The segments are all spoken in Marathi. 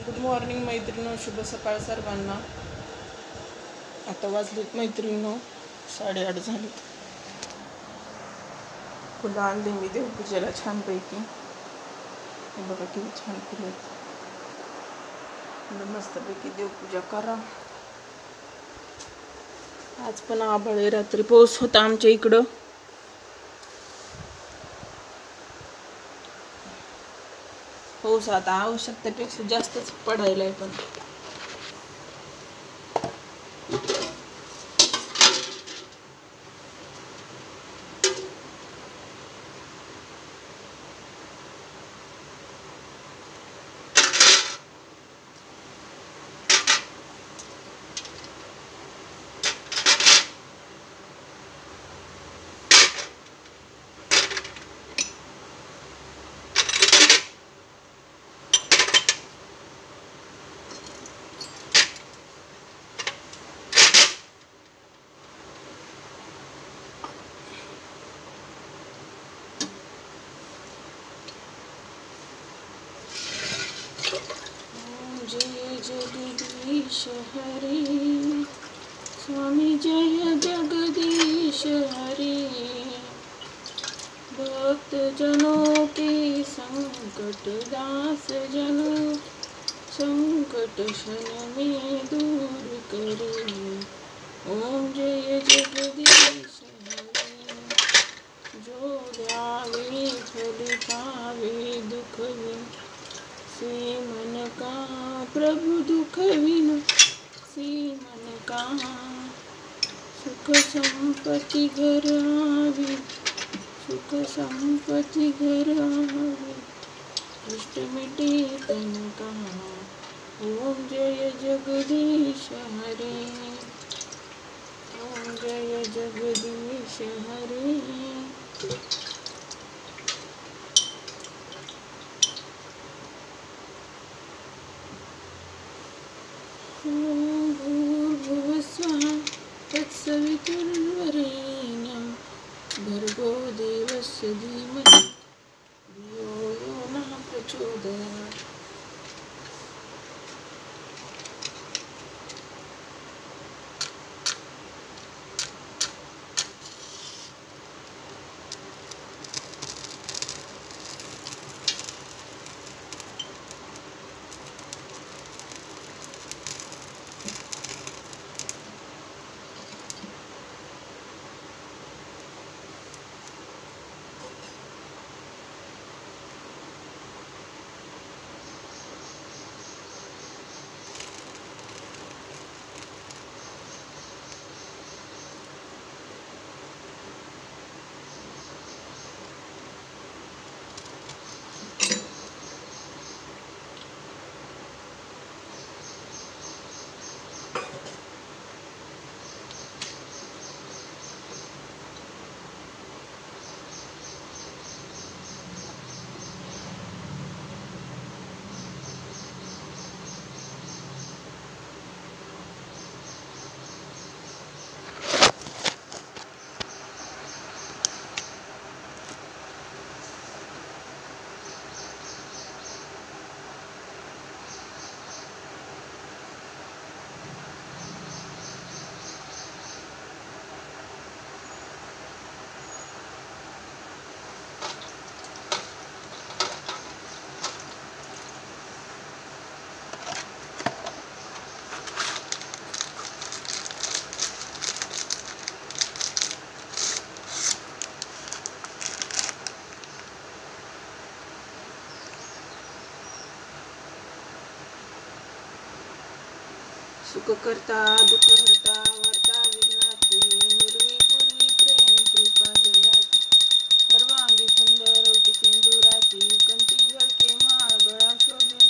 गुड मॉर्निंग मैत्रिणींनो, शुभ सकाळ सर्वांना. आता वाजलेत मैत्रिणींनो 8:30 झालेत. फुलं आणली मी देवपूजेला छानपैकी. हे बघा किती छान फुलं आहेत. मस्तपैकी देवपूजा करा. आज पण आभाळ आहे, रात्री पाऊस होता आमच्या इकडं. पाऊस आता आवश्यकतेपेक्षा जास्तच पडायलाय. पण जय जगदीश हरे, स्वामी जय जगदीश हरे. भक्त जनों के संकट दास जनों, संकट क्षण में दूर करे. ओम जय जगदीश हरे. जो ध्यावे फल पावे दुख से मन का, प्रभु दुख विन से मन का. सुख संपत्ति घर आवे, सुख संपत्ति घर आवे, कष्ट मिटे तन का. ओम जय जगदीश हरे, ओम जय जगदीश हरे. भूर्भुवस्वः तत्सवितुर्वरेण्यं भर्गो देवस्य धीमहि धियो यो नः प्रचोदयात्. सुख करता दुःख हरता, वार्ता विघ्नाची, नुरवी पूर्वी प्रेम कृपा जयाची. सर्वांगी सुंदर ओटी सिंदुराची, कंठी झळके माळ गळा शोभे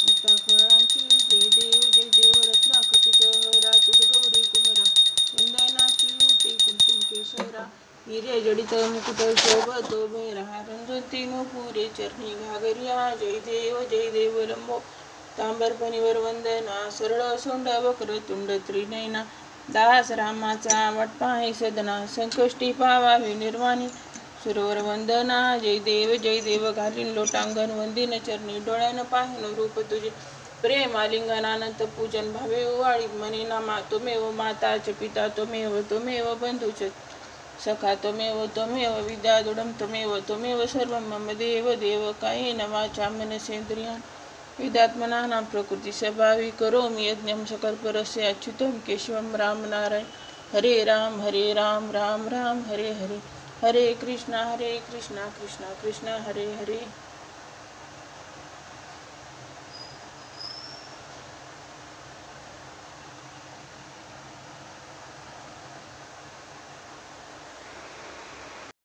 मुक्ता फळांची. जय देव रत्नाखचित हरा, तुझ गौरी कुमरा, वंदनाची ओटी कुंकुम केशरा. हिरे जडित मुकुट शोभतो भैरा, रंजती नुपुरे चरणी घागरिया. जय देव लंबो तांबर फणीवर वंदना, सरळ सोंड वक्र तुंड त्रिनयना. दास रामाचा वाट पाहे सदना, संकष्टी पावावे निर्वाणी. सरोवर वंदना, जय देव घालीन लोटांगण, वंदिन चरणी डोळ्यानं पाहिन रूप तुझे. प्रेमालिंगनानंत पूजन भावे वाळी मनी नामा त्वमेव माता च पिता त्वमेव त्वमेव बंधुच सखा त्वमेव विद्यादुडं त्वमेव सर्वं मम देव देव कायेन वाचा मनसेन्द्रियान् विद्यात्मनां प्रकृती स्वभावी करोमि यज्ञं सकलपरस्य अच्युतं केशवं राम नारायण हरे राम राम राम हरे हरे हरे कृष्णा कृष्णा कृष्णा हरे हरे।